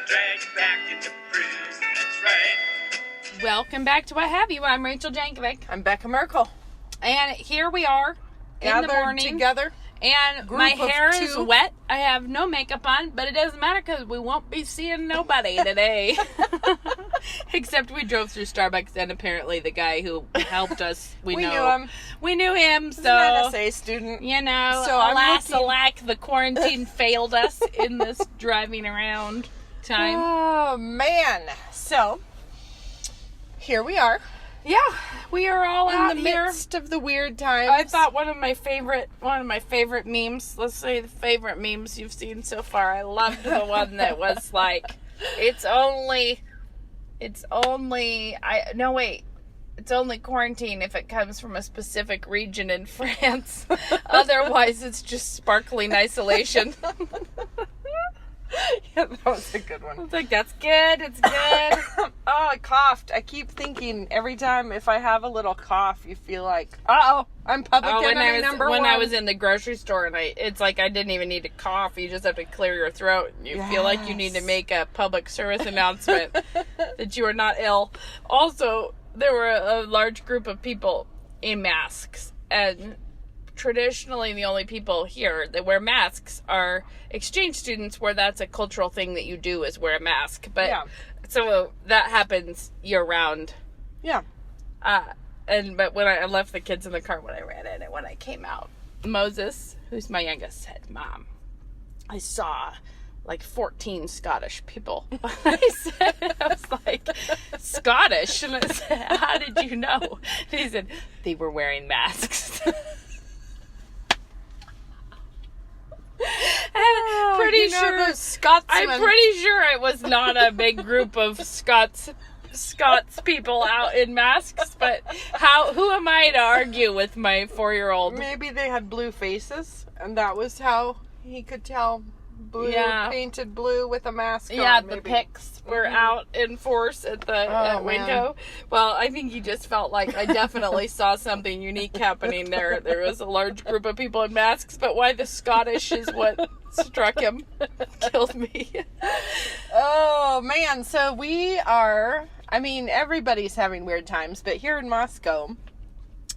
drag you back into prison, that's right. Welcome back to What Have You. I'm Rachel Jankovic. I'm Becca Merkel. And here we are in the morning. Together. And my hair is two. wet. I have no makeup on, but it doesn't matter because we won't be seeing nobody today. Except we drove through Starbucks and apparently the guy who helped us, we knew him. We knew him, so... He's an NSA student. You know, So alack, the quarantine failed us in this driving around time. Oh, man. So, here we are. Yeah, we are all out In the here. midst of the weird times. I thought one of my favorite memes, let's say the favorite memes you've seen so far. I loved the one that was like, it's only quarantine if it comes from a specific region in France. Otherwise, it's just sparkling isolation. Yeah, that was a good I one. was like, that's good, it's good. Oh, I coughed. I keep thinking every time if I have a little cough, you feel like, uh-oh, I'm public enemy number one. When I was in the grocery store and it's like I didn't even need to cough. You just have to clear your throat. And you feel like you need to make a public service announcement that you are not ill. Also, there were a large group of people in masks, and traditionally the only people here that wear masks are exchange students, where that's a cultural thing that you do is wear a mask. But so that happens year round. Yeah. But when I left the kids in the car when I ran in, and when I came out, Moses, who's my youngest, said, "Mom, I saw like 14 Scottish people." I was like, "Scottish?" And I said, "How did you know?" And he said, "They were wearing masks." I'm pretty sure it was not a big group of Scots people out in masks, but who am I to argue with my 4-year-old? Maybe they had blue faces, and that was how he could tell. Painted blue with a mask on. Yeah, maybe. the pics were out in force at the window. Well, I think he just felt like I definitely saw something unique happening there. There was a large group of people in masks, but why the Scottish is what struck him, killed me. Oh, man. So we are, everybody's having weird times, but here in Moscow,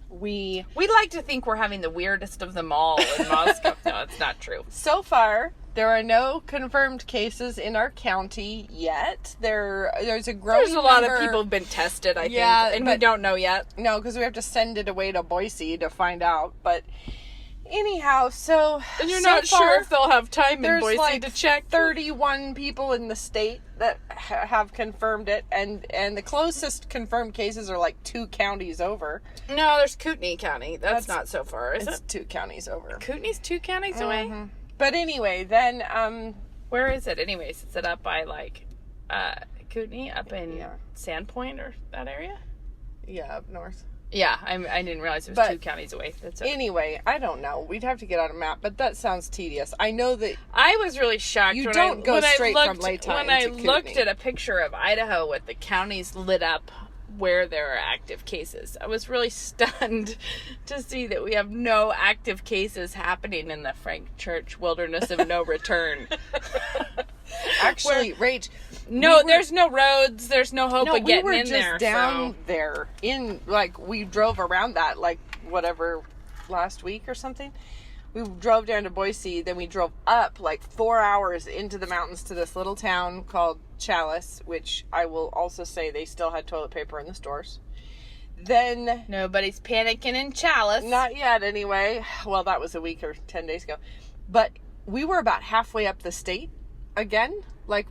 we like to think we're having the weirdest of them all in Moscow. No, it's not true. So far, there are no confirmed cases in our county yet. There's a growing There's a lot number. of people who've been tested, I think, and we but don't know yet. No, because we have to send it away to Boise to find out. But anyhow, and you're not sure if they'll have time in Boise to check. 31 people in the state that have confirmed it, and the closest confirmed cases are like 2 counties over. No, there's Kootenai County. That's not so far, is it? It's 2 counties over. Kootenai's 2 counties away? But anyway, then where is it anyways? Is it up by Kootenai, up in Sandpoint or that area? Yeah, up north. Yeah, I didn't realize it was 2 counties away. That's it. Anyway, I don't know. We'd have to get on a map, but that sounds tedious. I know that I was really shocked you when don't go straight from when Layton I to looked Kootenai. at a picture of Idaho with the counties lit up where there are active cases. I was really stunned to see that we have no active cases happening in the Frank Church Wilderness of No Return. Actually, Rach, there's no roads. There's no hope of getting in there. We were just down there we drove around that, last week or something. We drove down to Boise, then we drove up 4 hours into the mountains to this little town called Chalice, which I will also say they still had toilet paper in the stores. Then Nobody's panicking in Chalice. Not yet, anyway. Well, that was a week or 10 days ago. But we were about halfway up the state again,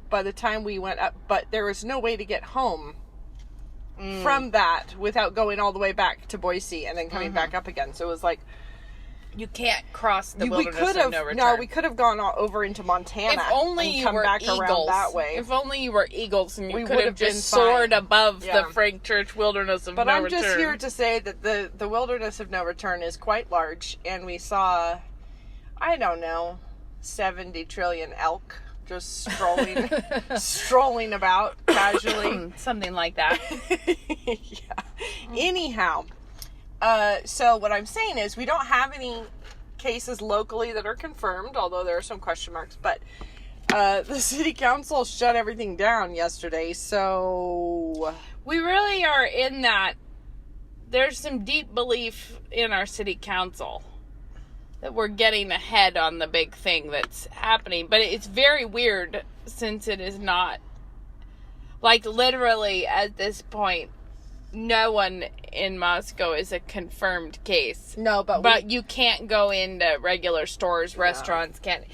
by the time we went up. But there was no way to get home from that without going all the way back to Boise and then coming back up again. So it was you can't cross the wilderness of no return. No, we could have gone over into Montana. If only and you come were back eagles. Around that way. If only you were eagles and you could have been just soared fine. above the Frank Church Wilderness of No Return. But I'm just here to say that the Wilderness of No Return is quite large, and we saw, 70 trillion elk just strolling about casually. Something like that. Yeah. Anyhow, so what I'm saying is we don't have any cases locally that are confirmed, although there are some question marks, but The city council shut everything down yesterday, so... We really are in that. There's some deep belief in our city council that we're getting ahead on the big thing that's happening. But it's very weird since it is not, like, literally at this point, no one in Moscow is a confirmed case. No, but you can't go into regular stores, restaurants can't,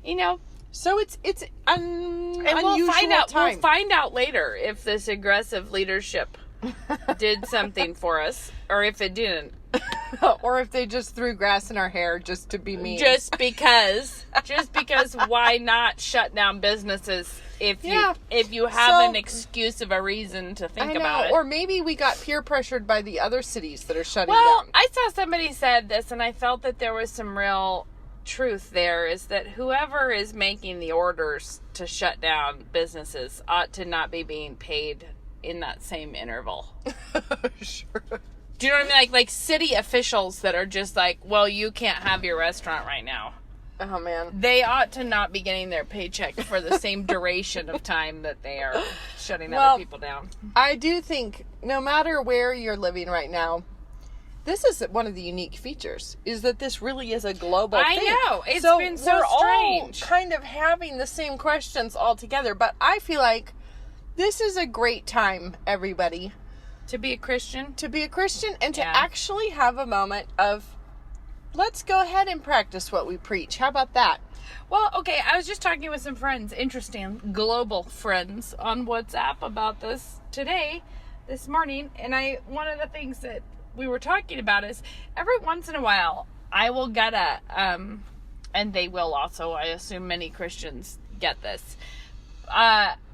you know. So it's And unusual we'll find out. time. We'll find out later if this aggressive leadership did something for us, or if it didn't. Or if they just threw grass in our hair just to be mean. Just because, why not shut down businesses if you have an excuse of a reason to think about it? Or maybe we got peer pressured by the other cities that are shutting Well, down. I saw somebody said this, and I felt that there was some real truth there, is that whoever is making the orders to shut down businesses ought to not be being paid in that same interval. Sure. Do you know what I mean? Like city officials that are just like, well, you can't have your restaurant right now. Oh, man. They ought to not be getting their paycheck for the same duration of time that they are shutting Well, other people down. I do think no matter where you're living right now, this is one of the unique features, is that this really is a global I thing. know. It's been so we're strange. all kind of having the same questions all together, but I feel like this is a great time, everybody, To be a Christian? to be a Christian and to Yeah. actually have a moment of, let's go ahead and practice what we preach. How about that? Well, okay, I was just talking with some friends, interesting global friends on WhatsApp about this this morning, and one of the things that we were talking about is every once in a while I will get and they will also, I assume many Christians get this,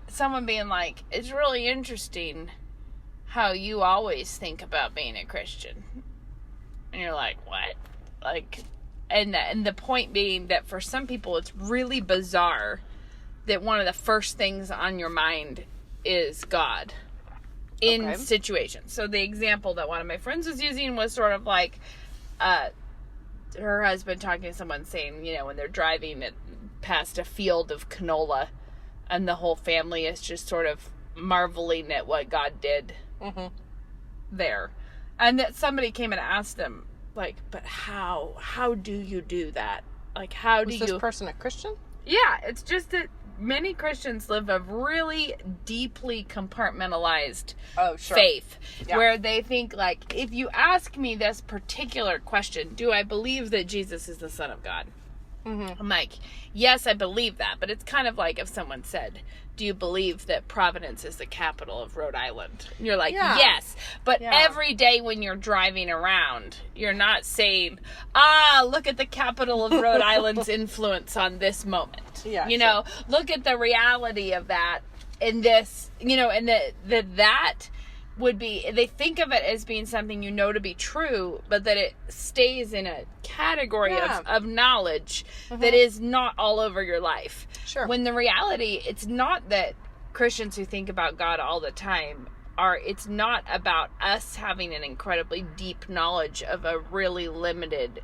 someone being like, it's really interesting how you always think about being a Christian. And you're like, what? Like, and the point being that for some people it's really bizarre that one of the first things on your mind is God in situations. So the example that one of my friends was using was sort of like her husband talking to someone saying, you know, when they're driving past a field of canola and the whole family is just sort of marveling at what God did there. And that somebody came and asked them, like, but how do you do that? Like, how do you... Was this person a Christian? Yeah, it's just that many Christians live a really deeply compartmentalized faith, where they think, like, if you ask me this particular question, do I believe that Jesus is the Son of God? I'm like, yes, I believe that, but it's kind of like if someone said, do you believe that Providence is the capital of Rhode Island? And you're like, yes, but every day when you're driving around, you're not saying, look at the capital of Rhode Island's influence on this moment. You know, look at the reality of that in this, you know, and that would be, they think of it as being something you know to be true, but that it stays in a category of knowledge that is not all over your life. Sure. When the reality, it's not that Christians who think about God all the time it's not about us having an incredibly deep knowledge of a really limited,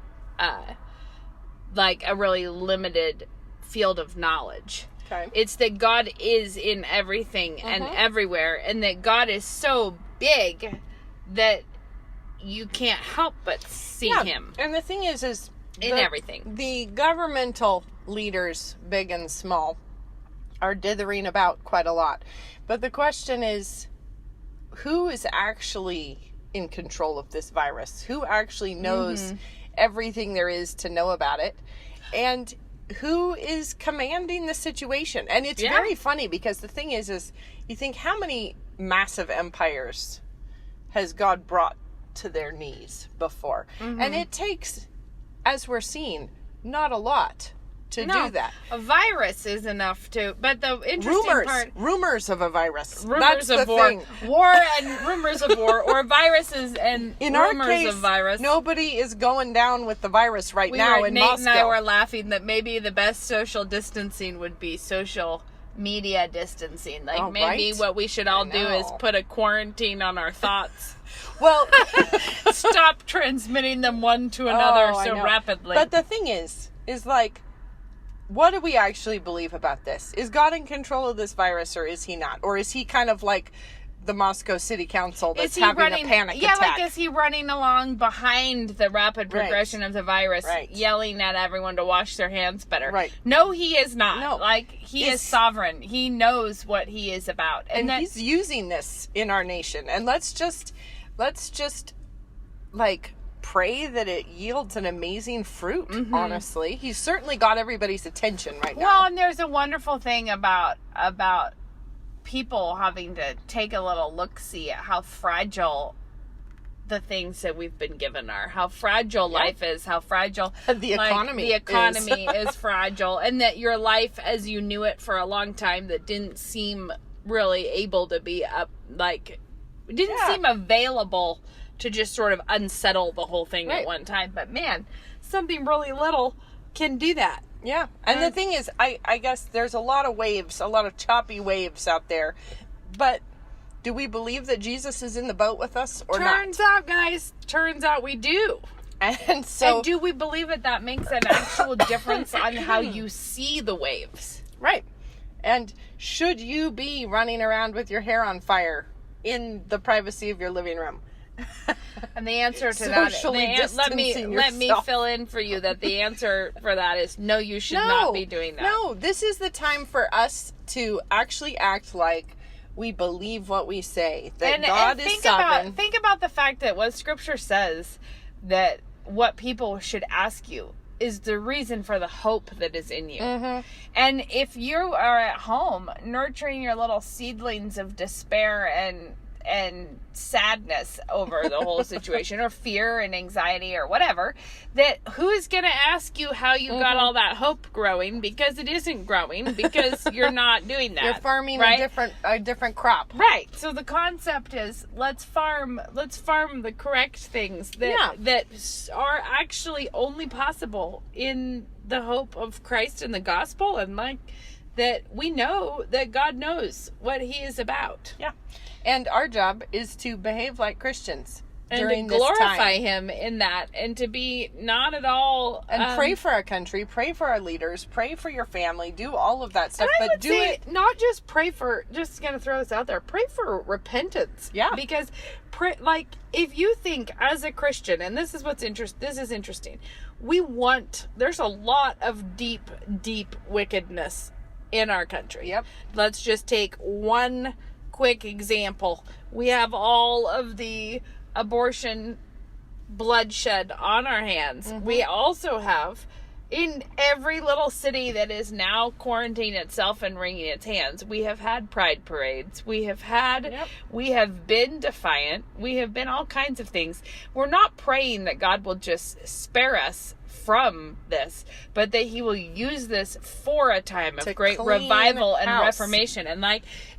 field of knowledge. Okay. It's that God is in everything and everywhere, and that God is so big that you can't help but see him And the thing is in everything. The governmental leaders, big and small, are dithering about quite a lot. But the question is, who is actually in control of this virus? Who actually knows everything there is to know about it? And who is commanding the situation? And it's very funny because the thing is you think, how many massive empires has God brought to their knees before? And it takes, as we're seeing, not a lot to do that. A virus is enough to, but the interesting rumors of a virus. Rumors That's of the war. thing. War and rumors of war, or viruses and In rumors our case, of virus. nobody is going down with the virus right now in Nate Moscow. and I were laughing that maybe the best social distancing would be social media distancing. Like, maybe what we should all do is put a quarantine on our thoughts. Well, Stop transmitting them one to another so rapidly. But the thing is like, what do we actually believe about this? Is God in control of this virus, or is he not? Or is he kind of like the Moscow City Council that's having a panic attack? Like, is he running along behind the rapid progression of the virus, yelling at everyone to wash their hands better? Right. No, he is not. No. Like, he is sovereign. He knows what he is about. And he's using this in our nation. And let's just, like, pray that it yields an amazing fruit, honestly. He's certainly got everybody's attention right now. Well, and there's a wonderful thing about people having to take a little look-see at how fragile the things that we've been given are, how fragile life is, how fragile the economy is fragile, and that your life as you knew it for a long time that didn't seem really able to be seem available to just sort of unsettle the whole thing at one time. But man, something really little can do that. Yeah. And the thing is, I guess there's a lot of waves, a lot of choppy waves out there. But do we believe that Jesus is in the boat with us or not? Turns out, guys, we do. And so... And do we believe that makes an actual difference on how you see the waves? Right. And should you be running around with your hair on fire in the privacy of your living room? And the answer to let me fill in for you that the answer for that is no, you should not be doing that. No, this is the time for us to actually act like we believe what we say, that God is sovereign. Think about the fact that what Scripture says, that what people should ask you is the reason for the hope that is in you. And if you are at home nurturing your little seedlings of despair and sadness over the whole situation, or fear and anxiety or whatever, that who is going to ask you how you got all that hope growing? Because it isn't growing, because you're not doing that. You're farming a different crop. Right. So the concept is let's farm the correct things that are actually only possible in the hope of Christ and the gospel, and like that we know that God knows what he is about. Yeah. And our job is to behave like Christians and to glorify him in that, and to be not at all... And pray for our country, pray for our leaders, pray for your family, do all of that stuff. But do it... Not just pray for... Just going to throw this out there. Pray for repentance. Yeah. Because, if you think as a Christian, and this is interesting. There's a lot of deep, deep wickedness in our country. Yep. Let's just take one quick example. We have all of the abortion bloodshed on our hands. We also have, in every little city that is now quarantining itself and wringing its hands, we have had pride parades. We have been defiant. We have been all kinds of things. We're not praying that God will just spare us from this, but that he will use this for a time of great revival and reformation.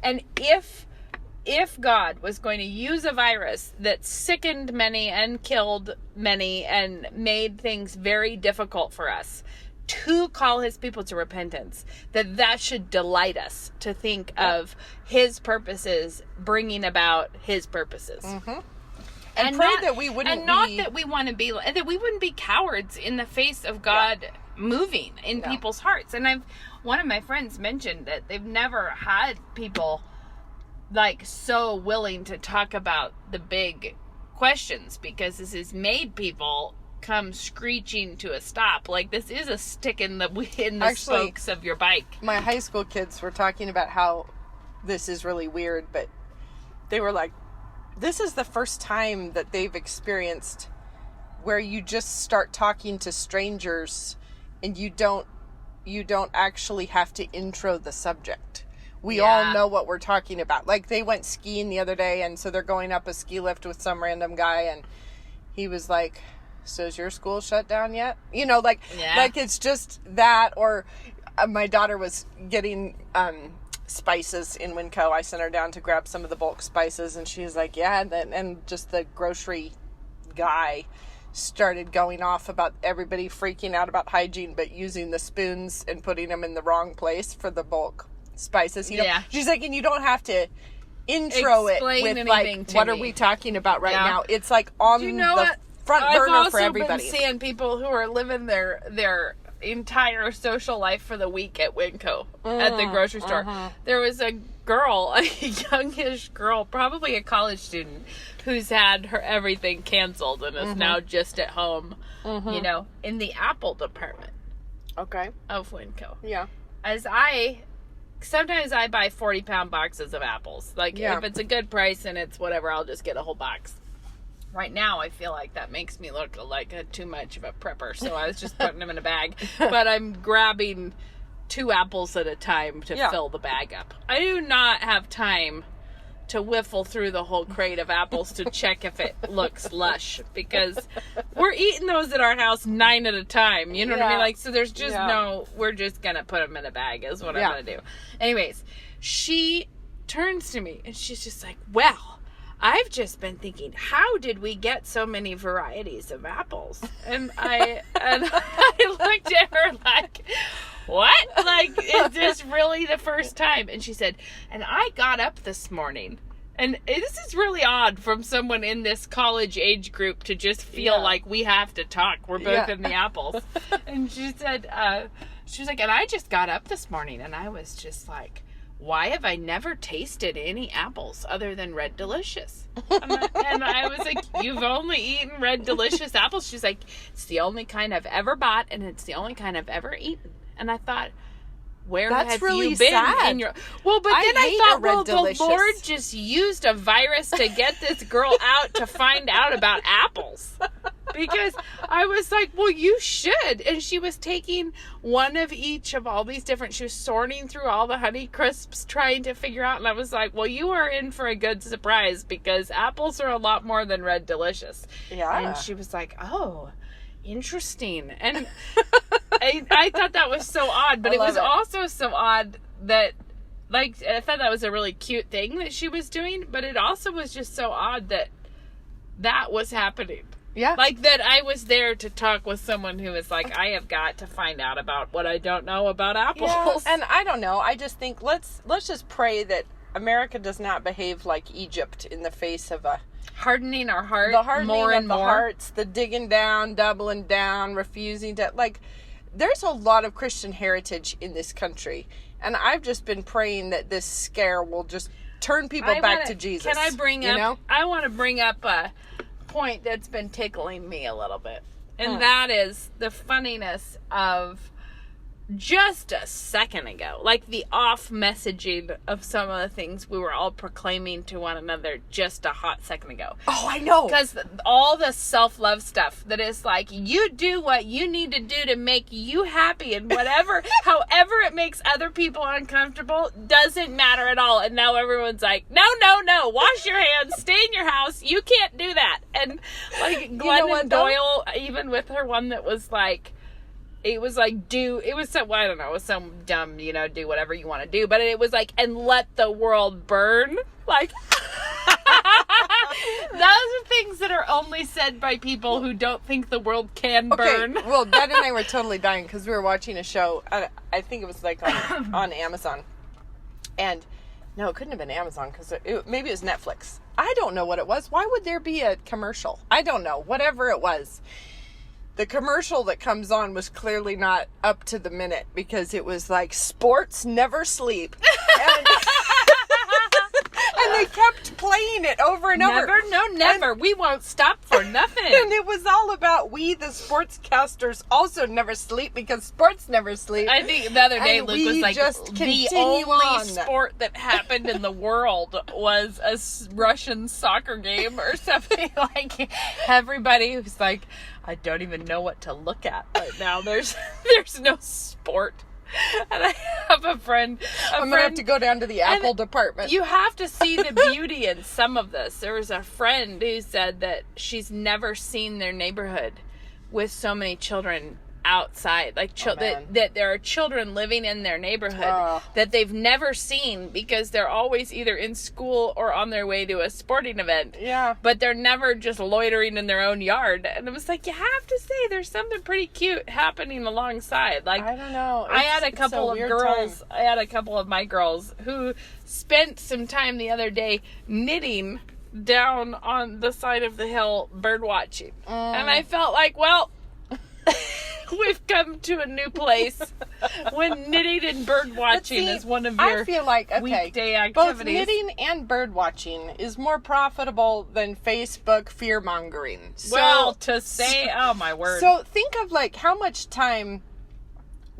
And if God was going to use a virus that sickened many and killed many and made things very difficult for us, to call his people to repentance, that should delight us to think of his purposes bringing about his purposes. And pray that we wouldn't that we want to be, and that we wouldn't be cowards in the face of God moving in people's hearts. And one of my friends mentioned that they've never had people so willing to talk about the big questions, because this has made people come screeching to a stop. This is a stick in the spokes of your bike. My high school kids were talking about how this is really weird, but they were like, this is the first time that they've experienced where you just start talking to strangers and you don't actually have to intro the subject. We all know what we're talking about. They went skiing the other day, and so they're going up a ski lift with some random guy, and he was like, so is your school shut down yet? It's just that. Or my daughter was getting spices in Winco. I sent her down to grab some of the bulk spices, and she was like, yeah. And just the grocery guy started going off about everybody freaking out about hygiene, but using the spoons and putting them in the wrong place for the bulk spices. She's like, and you don't have to intro explain it with what are we talking about right now? It's on the front burner for everybody. I've also been seeing people who are living their entire social life for the week at Winco at the grocery store. There was a girl, a youngish girl, probably a college student, who's had her everything canceled and is now just at home, you know, in the apple department. Okay. Of Winco. Yeah. Sometimes I buy 40-pound boxes of apples. Like, if it's a good price and it's whatever, I'll just get a whole box. Right now, I feel like that makes me look like too much of a prepper, so I was just putting them in a bag. But I'm grabbing 2 apples at a time to fill the bag up. I do not have time to whiffle through the whole crate of apples to check if it looks lush, because we're eating those at our house 9 at a time. You know what I mean? Like, so there's just we're just gonna put them in a bag is what I'm gonna do. Anyways, she turns to me and she's just like, well, I've just been thinking, how did we get so many varieties of apples? And I looked at her like, what? Like, is this really the first time? And she said, and I got up this morning. And this is really odd from someone in this college age group to just feel like we have to talk. We're both in the apples. And she said, she was like, and I just got up this morning and I was just like, why have I never tasted any apples other than Red Delicious? And I was like, you've only eaten Red Delicious apples? She's like, it's the only kind I've ever bought and it's the only kind I've ever eaten. And I thought, where have really you been sad. in your... Well, but then I thought, well, Delicious. the Lord just used a virus to get this girl out to find out about apples. Because I was like, well, you should. And she was taking one of each of all these different... She was sorting through all the Honey Crisps, trying to figure out. And I was like, well, you are in for a good surprise because apples are a lot more than Red Delicious. Yeah. And she was like, oh... interesting. And I thought that was so odd, but it was also so odd that, like, I thought that was a really cute thing that she was doing, but it also was just so odd that that was happening. Yeah. Like, that I was there to talk with someone who was like, I have got to find out about what I don't know about apples. Yeah. And I don't know. I just think let's just pray that America does not behave like Egypt in the face of a hardening our heart, the hardening more of and the more. hearts, the digging down, doubling down, refusing to, like, there's a lot of Christian heritage in this country, and I've just been praying that this scare will just turn people back to Jesus. Can I bring up? I want to bring up a point that's been tickling me a little bit, and that is the funniness of just a second ago, like the off messaging of some of the things we were all proclaiming to one another just a hot second ago. Oh, I know. Because all the self-love stuff that is like, you do what you need to do to make you happy, and whatever, however it makes other people uncomfortable, doesn't matter at all. And now everyone's like, no, wash your hands, stay in your house, you can't do that. And like Glennon Doyle, even with her one that was like, it was like, it was some, I don't know, it was some dumb, do whatever you want to do. But it was like, and let the world burn. Like, those are things that are only said by people who don't think the world can burn. Well, Dad and I were totally dying because we were watching a show. I think it was like on Amazon. And no, it couldn't have been Amazon because maybe it was Netflix. I don't know what it was. Why would there be a commercial? I don't know. Whatever it was. The commercial that comes on was clearly not up to the minute because it was like, sports never sleep. And they kept playing it over and over. Never. We won't stop for nothing. And it was all about we, the sportscasters, also never sleep because sports never sleep. I think the other day Luke was like, the only sport that happened in the world was a Russian soccer game or something. Like, everybody was like, I don't even know what to look at right now. There's no sport. And I have a friend. I'm going to have to go down to the Apple department. You have to see the beauty in some of this. There was a friend who said that she's never seen their neighborhood with so many children outside. Like, that there are children living in their neighborhood that they've never seen because they're always either in school or on their way to a sporting event. Yeah. But they're never just loitering in their own yard. And it was like, you have to say there's something pretty cute happening alongside. Like, I don't know. I had a couple of girls, I had a couple of my girls who spent some time the other day knitting down on the side of the hill bird watching. And I felt like, well, We've come to a new place when knitting and bird watching See, is one of I your feel like, okay, weekday both activities. knitting and bird watching is more profitable than Facebook fear mongering. Well, to say, oh my word. So think of like how much time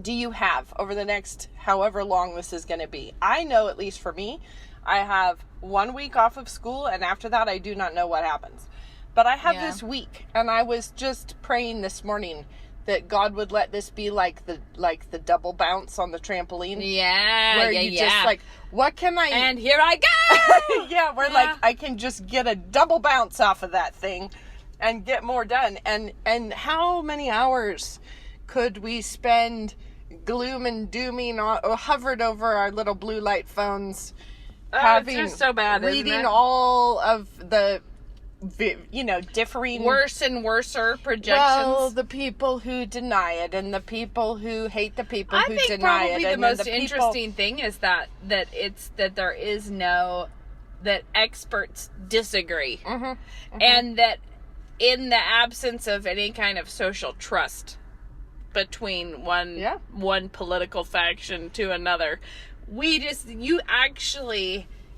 do you have over the next however long this is going to be? I know, at least for me, I have 1 week off of school, and after that I do not know what happens. But I have this week, and I was just praying this morning that God would let this be like the double bounce on the trampoline. Yeah, Where yeah, you yeah. just like, what can I... And here I go! yeah, where like I can just get a double bounce off of that thing and get more done. And how many hours could we spend gloom and dooming hovered over our little blue light phones, having it's just so bad, isn't reading it? all of the differing Worse and worser projections. Well, the people who deny it and the people who hate the people I who think deny probably it. the And most then the interesting thing is that there is no, that experts disagree. And that in the absence of any kind of social trust between one political faction to another,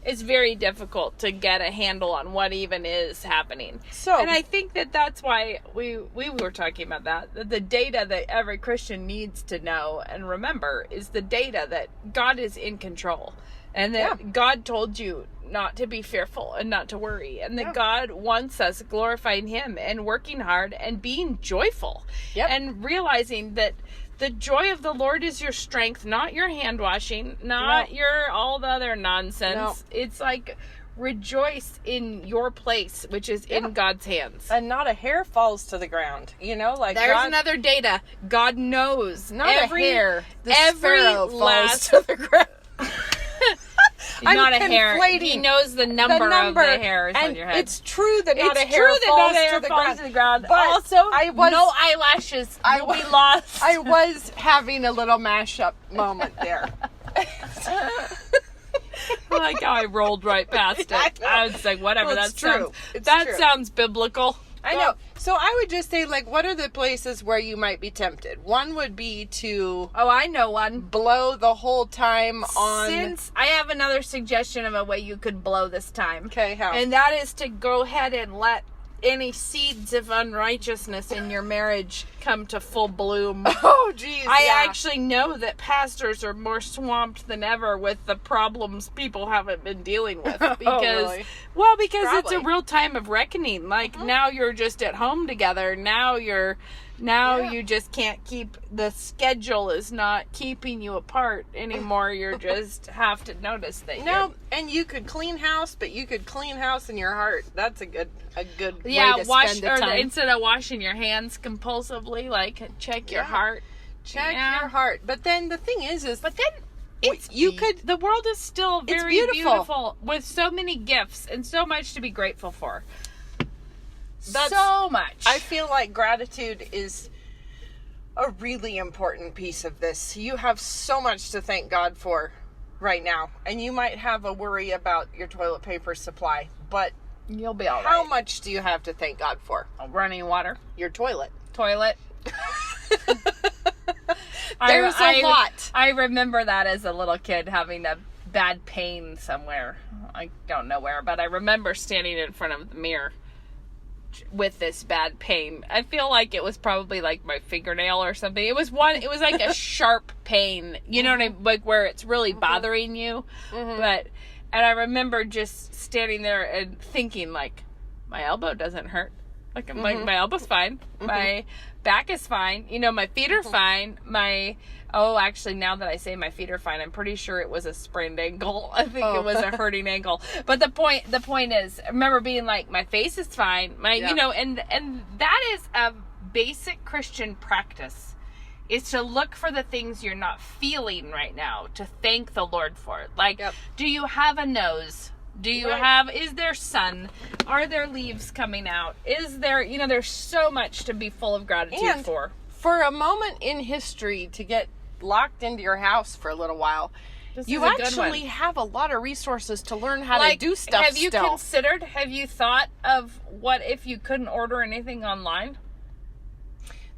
it's very difficult to get a handle on what even is happening. And I think that's why we were talking about that the data that every Christian needs to know and remember is the data that God is in control, and that God told you not to be fearful and not to worry, and that God wants us glorifying Him and working hard and being joyful and realizing that the joy of the Lord is your strength, not your hand washing, not your all the other nonsense. No. It's like rejoice in your place, which is in God's hands. And not a hair falls to the ground. Like There's God, another data. God knows. not a hair. The every sparrow falls last to the ground. I'm not a hair. conflating He knows the number of the hairs and on your head. It's true that not a It's hair true that falls not a hair to the falls ground. to the ground. But Also, no eyelashes. I You'll was- be lost. I was having a little mashup moment there. I like how I rolled right past it. I know. I was like, whatever. Well, it's that true. sounds. It's that true. sounds biblical. I know. So I would just say, like, what are the places where you might be tempted? One would be to Oh, I know one. blow the whole time on... Since I have another suggestion of a way you could blow this time. Okay, how? And that is to go ahead and let any seeds of unrighteousness in your marriage come to full bloom. Oh, geez, I actually know that pastors are more swamped than ever with the problems people haven't been dealing with. Because, really? Because it's a Probably. real time of reckoning. Like, now you're just at home together. Now you just can't keep, the schedule is not keeping you apart anymore. You just have to notice that. No, and you could clean house, but you could clean house in your heart. That's a good way to wash, spend the time. instead of washing your hands compulsively, like, check your heart. Check Yeah. your heart. But then the thing is But then the world is still It's very beautiful. beautiful with so many gifts and so much to be grateful for. That's- so much. I feel like gratitude is a really important piece of this. You have so much to thank God for right now. And you might have a worry about your toilet paper supply. But You'll be all right. how much do you have to thank God for? Running water, Your toilet. toilet. There's a lot. I remember that as a little kid having a bad pain somewhere. I don't know where, but I remember standing in front of the mirror with this bad pain. I feel like it was probably like my fingernail or something. It was like a sharp pain, you know what I mean? Like where it's really bothering you. And I remember just standing there and thinking like, my elbow doesn't hurt. Like my elbow's fine. My back is fine. My feet are fine. Actually, now that I say my feet are fine, I'm pretty sure it was a sprained ankle. I think it was a hurting ankle. But the point is, I remember being like, my face is fine. And that is a basic Christian practice, is to look for the things you're not feeling right now, to thank the Lord for it. Like, do you have a nose? Do you is there sun? Are there leaves coming out? Is there, there's so much to be full of gratitude for. For a moment in history to get locked into your house for a little while, you is a good actually one. have a lot of resources to learn how to do stuff have you still. have you thought of what if you couldn't order anything online?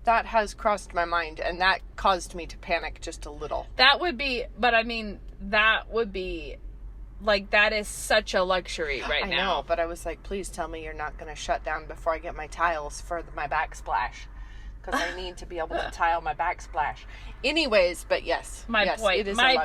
That has crossed my mind, and that caused me to panic just a little. That would be, but I mean, that would be, like, that is such a luxury right now. I know, but I was like, please tell me you're not going to shut down before I get my tiles for my backsplash. Because I need to be able to tile my backsplash. Anyways, but yes. My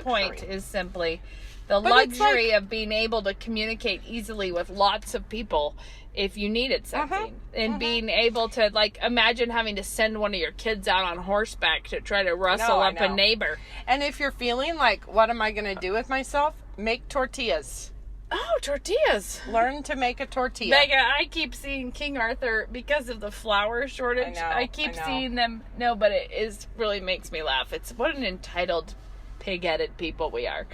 point is simply the luxury of being able to communicate easily with lots of people if you needed something. And being able to, like, imagine having to send one of your kids out on horseback to try to rustle up a neighbor. And if you're feeling like, what am I going to do with myself? Make tortillas. Oh, tortillas. Learn to make a tortilla. Mega, I keep seeing King Arthur because of the flour shortage. I keep seeing them. No, but it really makes me laugh. It's what an entitled, pig-headed people we are.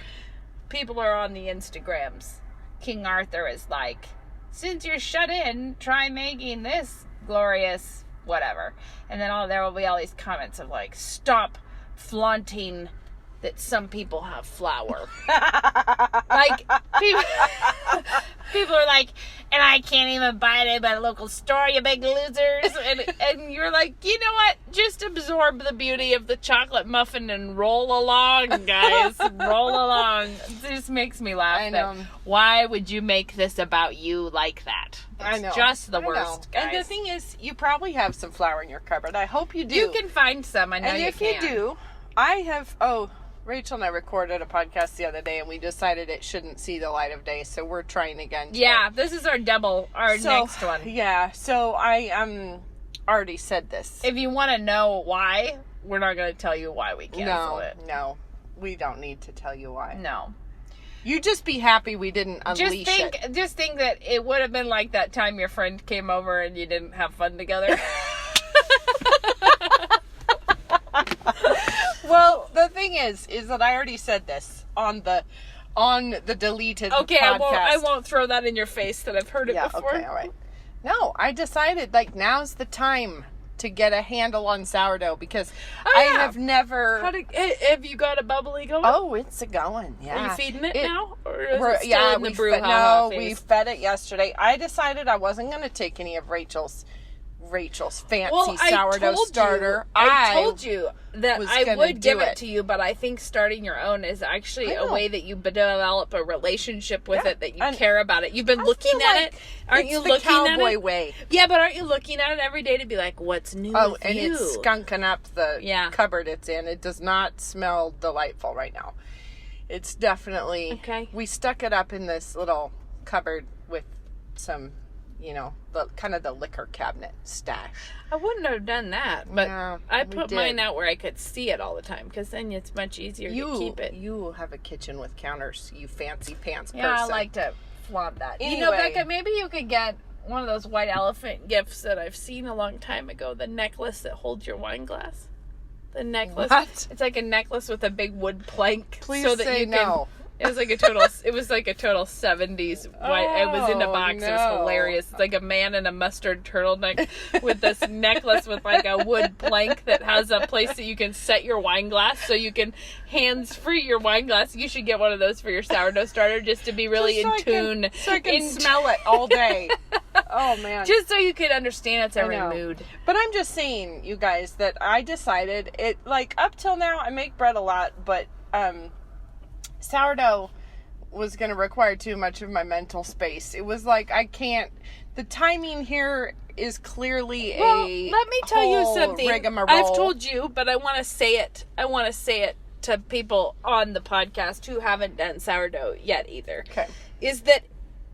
People are on the Instagrams. King Arthur is like, since you're shut in, try making this glorious whatever. And then there will be all these comments of like, stop flaunting that some people have flour. Like, people are like, and I can't even buy it at a local store, you big losers. And you're like, you know what? Just absorb the beauty of the chocolate muffin and roll along, guys. Roll along. It just makes me laugh. I know. Why would you make this about you like that? I know. Just the worst, guys. And the thing is, you probably have some flour in your cupboard. I hope you do. You can find some. I know you can. And if you do, I have... Rachel and I recorded a podcast the other day, and we decided it shouldn't see the light of day, so we're trying again today. Yeah, this is our next one. Yeah, so I already said this. If you want to know why, we're not going to tell you why we canceled it. No, we don't need to tell you why. No. You just be happy we didn't unleash it. Just think that it would have been like that time your friend came over and you didn't have fun together. Well, the thing is that I already said this on the deleted podcast. I won't throw that in your face that I've heard it before. Okay, all right. No, I decided, like, now's the time to get a handle on sourdough because I have never... have you got a bubbly going? Oh, it's going, yeah. Are you feeding it now? Or is it still in the brouhaha phase? We fed it yesterday. I decided I wasn't going to take any of Rachel's fancy sourdough starter. I told you that I would give it to you, but I think starting your own is actually a way that you develop a relationship with it, that you care about it. You've been looking at it. Aren't you looking at it? It's the cowboy way. Yeah, but aren't you looking at it every day to be like, what's new with and you? It's skunking up the cupboard it's in. It does not smell delightful right now. It's definitely... Okay. We stuck it up in this little cupboard with some... the liquor cabinet stash. I wouldn't have done that, but I put mine out where I could see it all the time, because then it's much easier to keep it. You have a kitchen with counters, you fancy pants person. Yeah, I like to flaunt that. Anyway. Becca, maybe you could get one of those white elephant gifts that I've seen a long time ago, the necklace that holds your wine glass. The necklace. What? It's like a necklace with a big wood plank. Please so that say you no. It was like a total 70s. It was in a box. No. It was hilarious. It's like a man in a mustard turtleneck with this necklace with like a wood plank that has a place that you can set your wine glass, so you can hands-free your wine glass. You should get one of those for your sourdough starter, just to be really in tune. So I can smell it all day. Oh, man. Just so you can understand its every mood. But I'm just saying, you guys, that I decided it, like, up till now, I make bread a lot, but, sourdough was going to require too much of my mental space. It was like, I can't... The timing here is clearly let me tell you something. Rigmarole. I've told you, but I want to say it. I want to say it to people on the podcast who haven't done sourdough yet either. Okay. Is that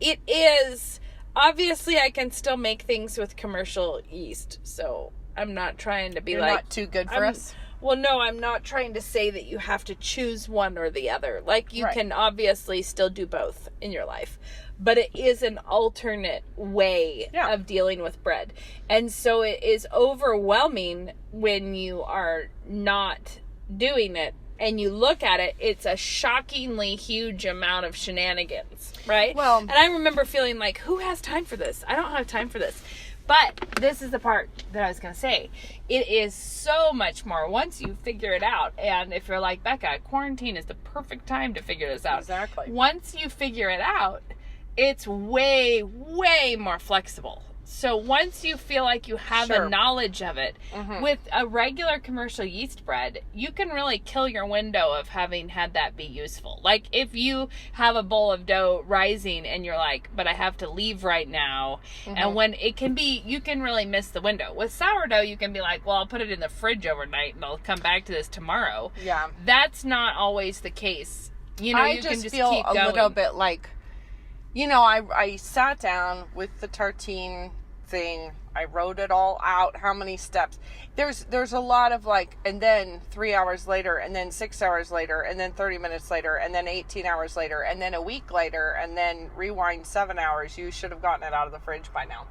it is... Obviously, I can still make things with commercial yeast, so I'm not trying to be You're not too good for us? Well, no, I'm not trying to say that you have to choose one or the other. Like, you can obviously still do both in your life. But it is an alternate way of dealing with bread. And so it is overwhelming when you are not doing it. And you look at it, it's a shockingly huge amount of shenanigans, right? Well, and I remember feeling like, who has time for this? I don't have time for this. But this is the part that I was going to say. It is so much more once you figure it out. And if you're like, Becca, quarantine is the perfect time to figure this out. Exactly. Once you figure it out, it's way, way more flexible. So once you feel like you have Sure. a knowledge of it, Mhm. with a regular commercial yeast bread, you can really kill your window of having had that be useful. Like if you have a bowl of dough rising and you're like, but I have to leave right now. And when it can be, you can really miss the window. With sourdough, you can be like, well, I'll put it in the fridge overnight and I'll come back to this tomorrow. Yeah. That's not always the case. You know, I you just can just feel keep a going. little bit like, you know, I sat down with the tartine thing. I wrote it all out, how many steps. There's a lot of like, and then 3 hours later, and then 6 hours later, and then 30 minutes later, and then 18 hours later, and then a week later, and then rewind 7 hours. You should have gotten it out of the fridge by now.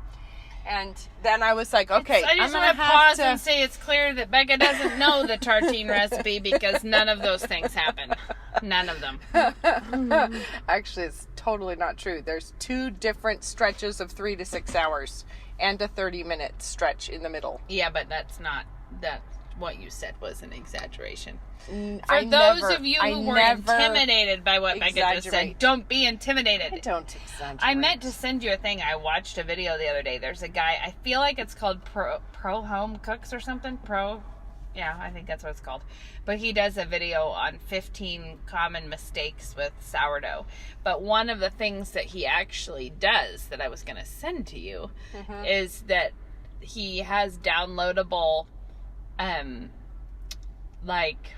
And then I was like, okay, I just I'm want gonna to pause have and say it's clear that Becca doesn't know the tartine recipe because none of those things happen. None of them. Actually, it's totally not true. There's 2 different stretches of 3 to 6 hours and a 30-minute stretch in the middle. Yeah, but that's not that. What you said was an exaggeration. For I those never- of you I who were never intimidated by what Becca just said, exaggerate. don't be intimidated. I don't exaggerate. I meant to send you a thing. I watched a video the other day. There's a guy, I feel like it's called Pro Home Cooks or something. Yeah, I think that's what it's called. But he does a video on 15 common mistakes with sourdough. But one of the things that he actually does that I was going to send to you is that he has downloadable, like,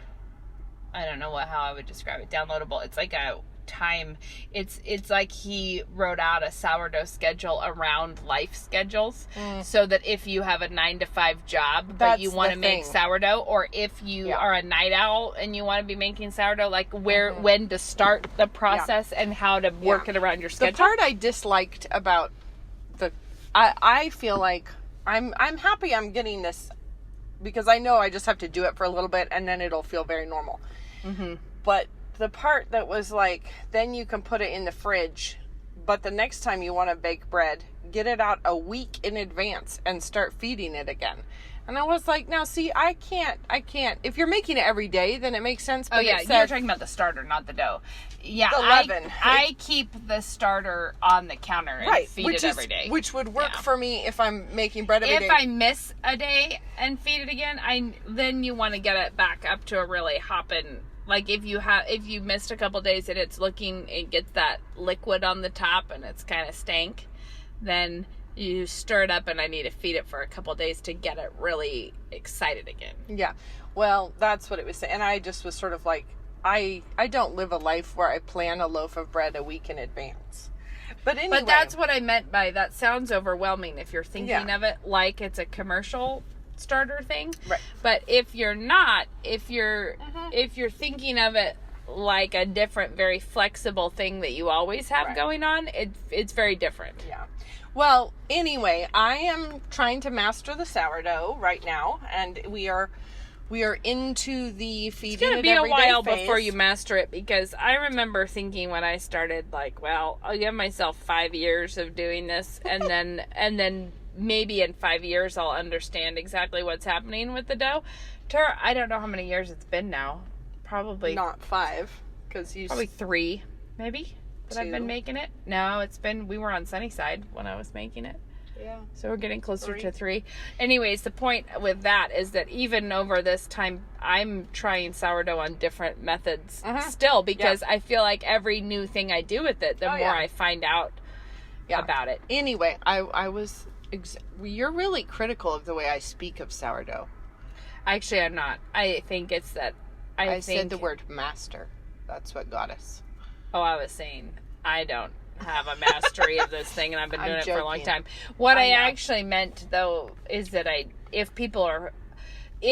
I don't know how I would describe it. Downloadable. It's like a time. It's like he wrote out a sourdough schedule around life schedules, so that if you have a 9-to-5 job but That's you want the to make thing. sourdough, or if you are a night owl and you want to be making sourdough, like when to start the process and how to work it around your schedule. The part I disliked about I feel like I'm happy I'm getting this because I know I just have to do it for a little bit and then it'll feel very normal. But the part that was like, then you can put it in the fridge, but the next time you want to bake bread, get it out a week in advance and start feeding it again. And I was like, now see, I can't. If you're making it every day, then it makes sense. But Oh yeah, it you're said, talking about the starter, not the dough. Yeah, The leaven. I keep the starter on the counter and right, feed which it every day. which would work Yeah. for me if I'm making bread every day. If I miss a day and feed it again, then you want to get it back up to a really hopping. Like if you missed a couple days and it gets that liquid on the top and it's kind of stank, then you stir it up and I need to feed it for a couple days to get it really excited again. Yeah. Well, that's what it was saying. And I just was sort of like, I don't live a life where I plan a loaf of bread a week in advance. But anyway. But that's what I meant by that sounds overwhelming if you're thinking Yeah. of it like it's a commercial starter thing. Right. But if you're not, if you're thinking of it like a different, very flexible thing that you always have Right. going on, it's very different. Yeah. Well, anyway, I am trying to master the sourdough right now, and we are into the feeding It's gonna it be a every day while phase. before you master it, because I remember thinking when I started, like, well, I'll give myself 5 years of doing this, and then maybe in 5 years I'll understand exactly what's happening with the dough. I don't know how many years it's been now. Probably Not 5, because you. probably 3, maybe, that I've 2. been making it. No, we were on Sunnyside when I was making it. Yeah. So we're getting closer 3. to 3. Anyways, the point with that is that even over this time, I'm trying sourdough on different methods still, because I feel like every new thing I do with it, the more I find out about it. Anyway, I was. You're really critical of the way I speak of sourdough. Actually, I'm not. I think it's that I think, said the word master. That's what got us. Oh, I was saying I don't have a mastery of this thing, and I've been doing I'm it for a long joking. time. What I know. actually meant, though, is that it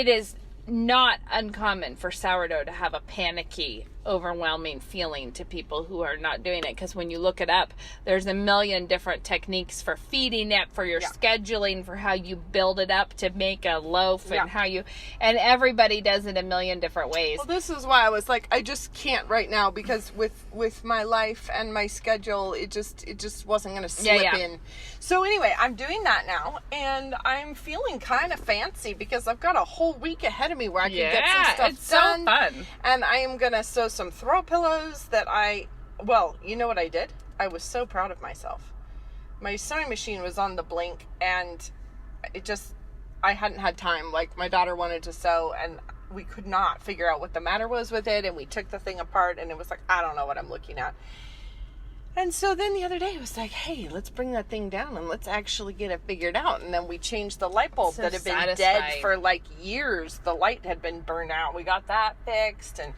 is not uncommon for sourdough to have a panicky, overwhelming feeling to people who are not doing it, because when you look it up, there's a million different techniques for feeding it, for your scheduling, for how you build it up to make a loaf, and everybody does it a million different ways. Well, this is why I was like, I just can't right now, because with my life and my schedule, it just wasn't going to slip in. So anyway, I'm doing that now, and I'm feeling kind of fancy because I've got a whole week ahead of me where I can get some stuff it's done. so fun. And I am going to sew some throw pillows that you know what I did? I was so proud of myself. my sewing machine was on the blink, and I hadn't had time. Like, my daughter wanted to sew, and we could not figure out what the matter was with it, and we took the thing apart, and it was like, I don't know what I'm looking at. And so then the other day it was like, hey, let's bring that thing down and let's actually get it figured out. And then we changed the light bulb that had been dead for like years. The light had been burned out. We got that fixed. And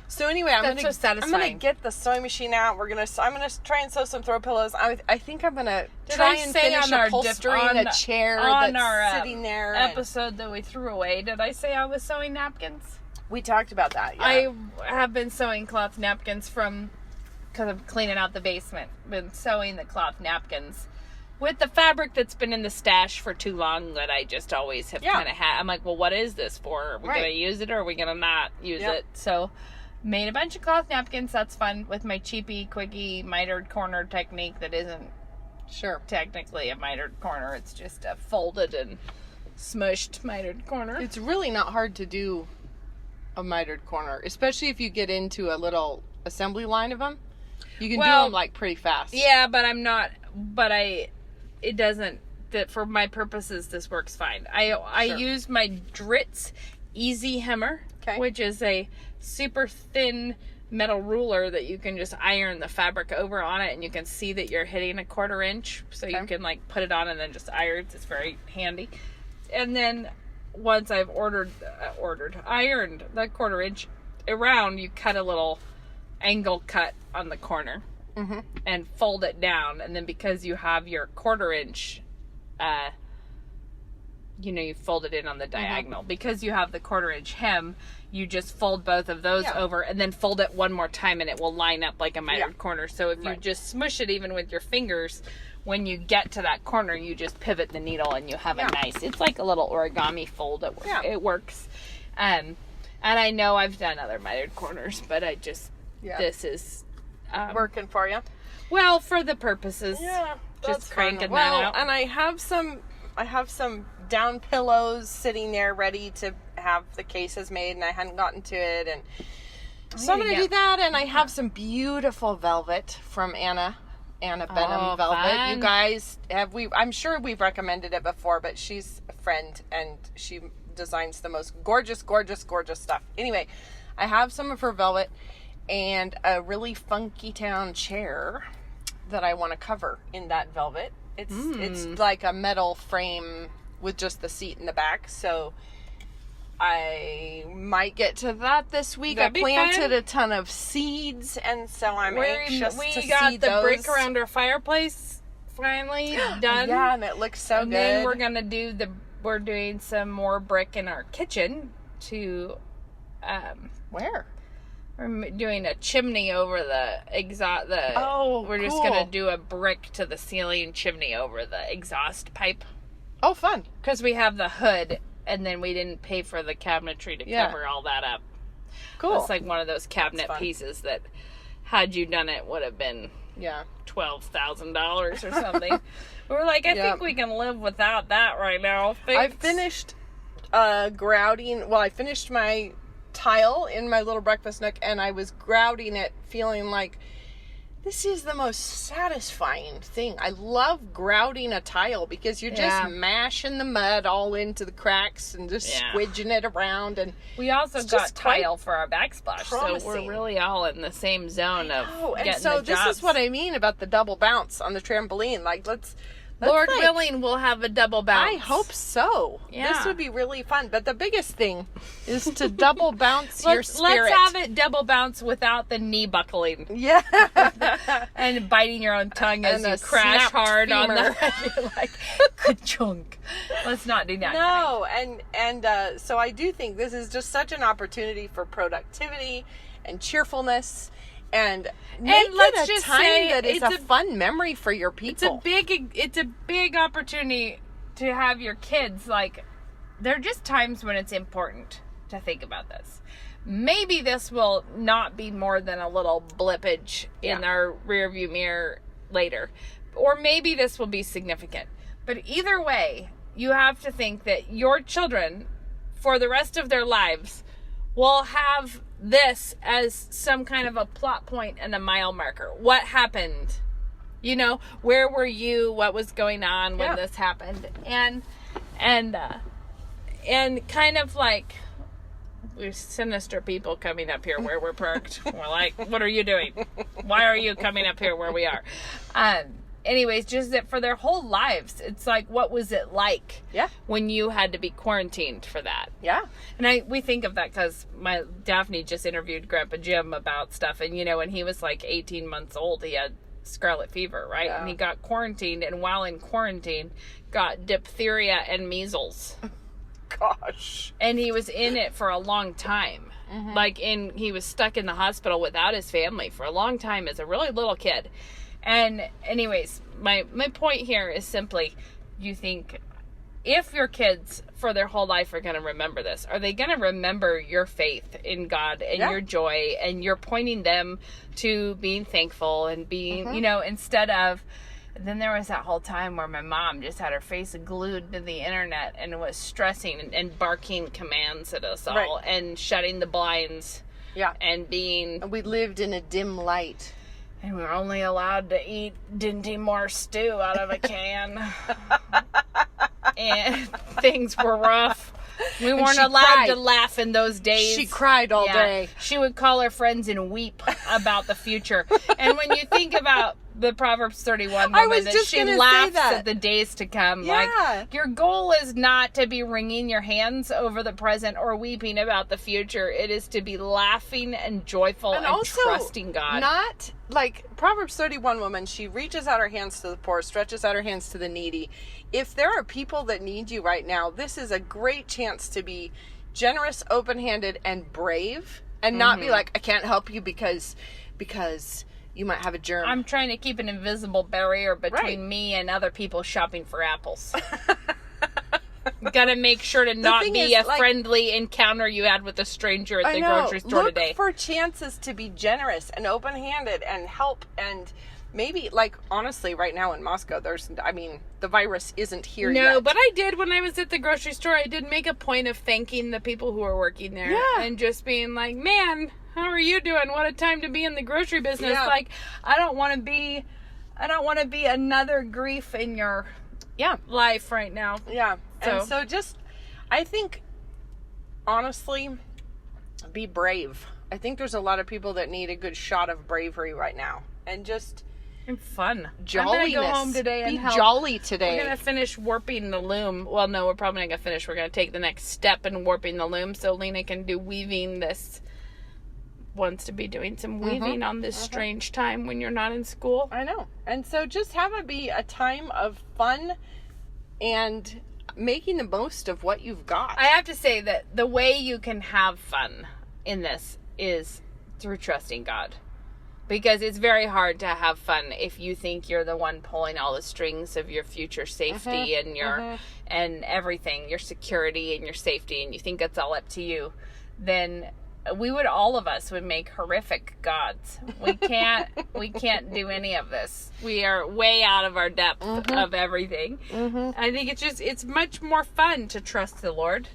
so anyway, I'm gonna get the sewing machine out. I'm gonna try and sew some throw pillows. I think I'm gonna try and finish upholstering a chair that's sitting there. Episode that we threw away, did I say I was sewing napkins? We talked about that. Yeah. I have been sewing cloth napkins because I'm cleaning out the basement. Been sewing the cloth napkins with the fabric that's been in the stash for too long that I just always have kind of had. I'm like, well, what is this for? Are we going to use it or are we going to not use it? So made a bunch of cloth napkins. That's fun with my cheapy, quickie mitered corner technique that isn't technically a mitered corner. It's just a folded and smushed mitered corner. It's really not hard to do a mitered corner, especially if you get into a little assembly line of them. You can do them like pretty fast. Yeah, but it doesn't, that for my purposes, this works fine. I use my Dritz Easy Hemmer, which is a super thin metal ruler that you can just iron the fabric over on it, and you can see that you're hitting a 1/4 inch, so you can like put it on and then just iron. It's very handy. And then once I've ironed the 1/4 inch around, you cut a little angle cut on the corner and fold it down, and then because you have your 1/4 inch you fold it in on the diagonal. Because you have the 1/4 inch hem, you just fold both of those over and then fold it one more time, and it will line up like a mitered corner. So if you just smush it even with your fingers, when you get to that corner, you just pivot the needle and you have a nice, it's like a little origami fold. It works. And I know I've done other mitered corners, but I just this is working for you. Well, for the purposes, just cranking that out. And I have some down pillows sitting there ready to have the cases made, and I hadn't gotten to it, and so I'm gonna do that. And I have some beautiful velvet from Anna Benham velvet. Fun. You guys I'm sure we've recommended it before, but she's a friend and she designs the most gorgeous stuff. Anyway, I have some of her velvet and a really funky town chair that I want to cover in that velvet. It's like a metal frame with just the seat in the back, so I might get to that this week. I planted a ton of seeds, and so I'm anxious to see those. We got the brick around our fireplace finally done. Yeah, and it looks so good. And then we're doing some more brick in our kitchen to where? We're doing a chimney over the exhaust. We're just gonna do a brick to the ceiling chimney over the exhaust pipe. Oh, fun! Because we have the hood, and then we didn't pay for the cabinetry to cover all that up. Cool. It's like one of those cabinet pieces that, had you done it, would have been $12,000 or something. We're like, I think we can live without that right now. I finished grouting. Well, I finished my tile in my little breakfast nook, and I was grouting it, feeling like this is the most satisfying thing. I love grouting a tile because you're just mashing the mud all into the cracks and just squidging it around. And we also got tile for our backsplash, so we're really all in the same zone of getting the jobs. This is what I mean about the double bounce on the trampoline. Like, Lord willing, we'll have a double bounce. I hope so. Yeah. This would be really fun. But the biggest thing is to double bounce your spirit. Let's have it double bounce without the knee buckling. Yeah. And biting your own tongue as you crash hard femur. On the you're like, ka-chunk. Let's not do that. No, and so I do think this is just such an opportunity for productivity and cheerfulness. And let's just say that it's a fun memory for your people. It's a big opportunity to have your kids, like, there are just times when it's important to think about this. Maybe this will not be more than a little blippage in our rearview mirror later. Or maybe this will be significant. But either way, you have to think that your children, for the rest of their lives, will have this as some kind of a plot point and a mile marker. What happened You know, where were you? What was going on when Yeah. this happened? And kind of like, we're sinister people coming up here where we're parked. We're like, what are you doing? Why are you coming up here where we are? Anyways, just that for their whole lives, it's like, what was it like Yeah. when you had to be quarantined for that? Yeah. And we think of that because my Daphne just interviewed Grandpa Jim about stuff. And, you know, when he was like 18 months old, he had scarlet fever, right? Yeah. And he got quarantined. And while in quarantine, got diphtheria and measles. Gosh. And he was in it for a long time. He was stuck in the hospital without his family for a long time as a really little kid. And anyways, my point here is simply, you think, if your kids for their whole life are going to remember this, are they going to remember your faith in God and Yeah. your joy, and you're pointing them to being thankful and being, you know, instead of, then there was that whole time where my mom just had her face glued to the internet and was stressing and barking commands at us all, Right. and shutting the blinds Yeah. and being, And we lived in a dim light. and we were only allowed to eat Dinty Moore stew out of a can. And things were rough. We weren't she allowed cried. to laugh in those days. She cried all Yeah. day. She would call her friends and weep about the future. And when you think about the Proverbs 31 I woman, was that just she gonna say laughs that. at the days to come. Yeah. Like, your goal is not to be wringing your hands over the present or weeping about the future. It is to be laughing and joyful and also trusting God. Not like Proverbs 31 woman, she reaches out her hands to the poor, stretches out her hands to the needy. If there are people that need you right now, this is a great chance to be generous, open-handed, and brave, and not be like, I can't help you because you might have a germ. I'm trying to keep an invisible barrier between Right. me and other people shopping for apples. Gotta make sure to not thing be is, a like, friendly encounter you had with a stranger at I the know. grocery store Look today. for chances to be generous and open-handed and help, and maybe, like, honestly, right now in Moscow, the virus isn't here yet. No, but I did when I was at the grocery store. I did make a point of thanking the people who are working there. Yeah. And just being like, man, how are you doing? What a time to be in the grocery business. Yeah. Like, I don't want to be another grief in your Yeah. life right now. Yeah. And So- so just, I think, honestly, be brave. I think there's a lot of people that need a good shot of bravery right now. And just And fun. jolliness. I'm gonna go home today and be help. jolly today. We're going to finish warping the loom. Well, no, we're probably not going to finish. We're going to take the next step in warping the loom so Lena can do weaving this. Wants to be doing some weaving on this strange time when you're not in school. I know. And so just have it be a time of fun and making the most of what you've got. I have to say that the way you can have fun in this is through trusting God. Because it's very hard to have fun if you think you're the one pulling all the strings of your future safety and your and everything, your security and your safety, and you think it's all up to you. Then all of us would make horrific gods. We can't do any of this. We are way out of our depth of everything. I think it's much more fun to trust the Lord.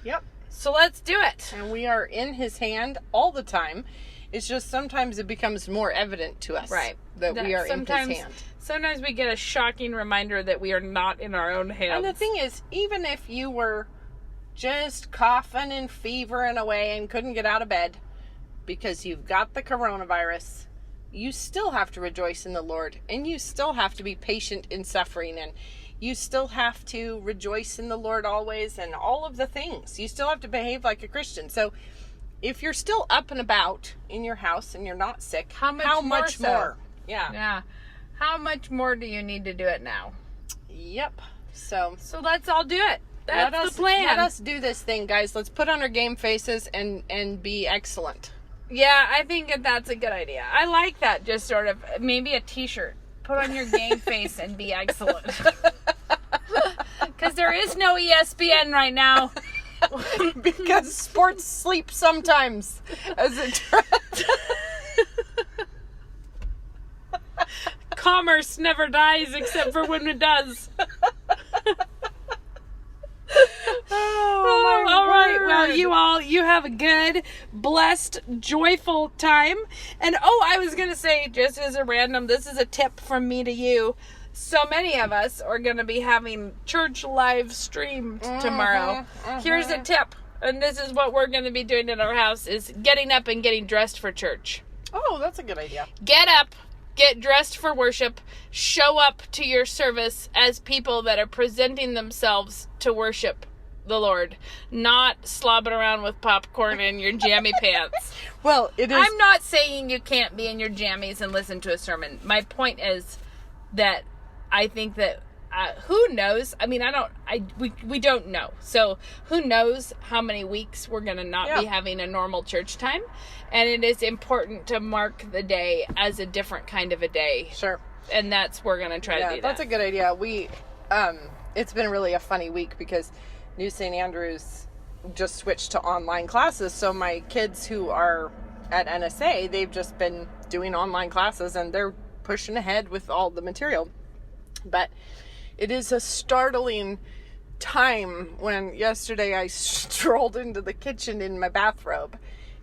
Yep. So let's do it. And we are in his hand all the time. It's just sometimes it becomes more evident to us Right. that we are in his sometimes, hand. Sometimes we get a shocking reminder that we are not in our own hands. And the thing is, even if you were just coughing and fevering away and couldn't get out of bed because you've got the coronavirus, you still have to rejoice in the Lord, and you still have to be patient in suffering, and you still have to rejoice in the Lord always, and all of the things. You still have to behave like a Christian. So if you're still up and about in your house and you're not sick, How much more so? more? Yeah. Yeah. How much more do you need to do it now? Yep. So So let's all do it. That's let the plan. Let us do this thing, guys. Let's put on our game faces and be excellent. Yeah, I think that's a good idea. I like that. Just sort of maybe a t-shirt. Put on your game face and be excellent. Because there is no ESPN right now. Because sports sleep sometimes, as it turns. Commerce never dies except for when it does. Oh, All right. Well, you have a good, blessed, joyful time. And I was going to say, just as a random, this is a tip from me to you. So many of us are going to be having church live streamed tomorrow. Here's a tip. And this is what we're going to be doing in our house, is getting up and getting dressed for church. Oh, that's a good idea. Get up, get dressed for worship, show up to your service as people that are presenting themselves to worship the Lord, not slobbing around with popcorn in your jammy pants. Well, it is. I'm not saying you can't be in your jammies and listen to a sermon. My point is that I think that who knows? I mean, we don't know. So who knows how many weeks we're going to not be having a normal church time. And it is important to mark the day as a different kind of a day. Sure. And we're going to try to do that. That's a good idea. It's been really a funny week because New St. Andrews just switched to online classes. So my kids who are at NSA, they've just been doing online classes and they're pushing ahead with all the material. But it is a startling time when yesterday I strolled into the kitchen in my bathrobe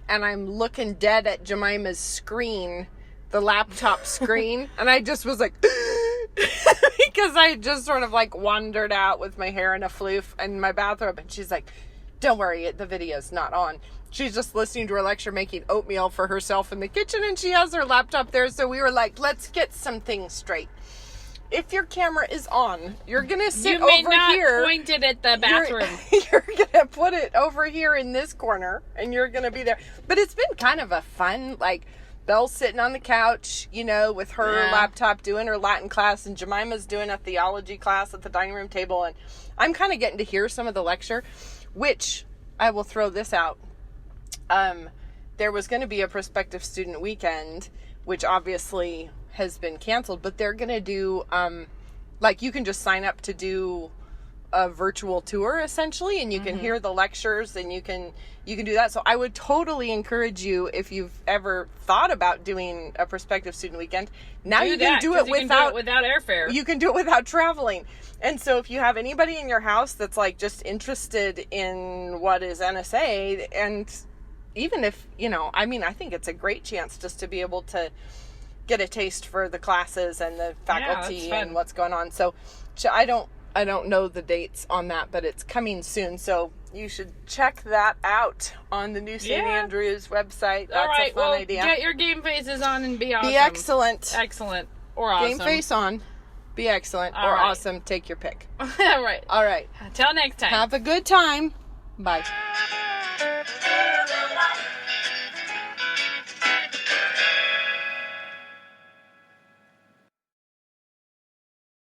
and I'm looking dead at Jemima's screen, the laptop screen, and I just was like, because I just sort of like wandered out with my hair in a floof and my bathrobe, and she's like, don't worry, the video's not on. She's just listening to her lecture, making oatmeal for herself in the kitchen, and she has her laptop there, so we were like, let's get some things straight. If your camera is on, you're going to sit over here. You may not point it at the bathroom. You're going to put it over here in this corner, and you're going to be there. But it's been kind of a fun, like, Belle's sitting on the couch, with her laptop doing her Latin class, and Jemima's doing a theology class at the dining room table, and I'm kind of getting to hear some of the lecture, which, I will throw this out. There was going to be a prospective student weekend, which obviously has been canceled, but they're gonna do you can just sign up to do a virtual tour essentially, and you can hear the lectures, and you can do that. So I would totally encourage you, if you've ever thought about doing a prospective student weekend, now you can do it without airfare. You can do it without traveling. And so if you have anybody in your house that's like just interested in what is NSA, and even if I think it's a great chance just to be able to get a taste for the classes and the faculty and what's going on. So I don't know the dates on that, but it's coming soon. So you should check that out on the New St. Andrews website. That's a fun idea. Get your game faces on and be awesome. Be excellent. Excellent. Or awesome. Game face on. Be excellent. Or awesome. Take your pick. All right. All right. Until next time. Have a good time. Bye.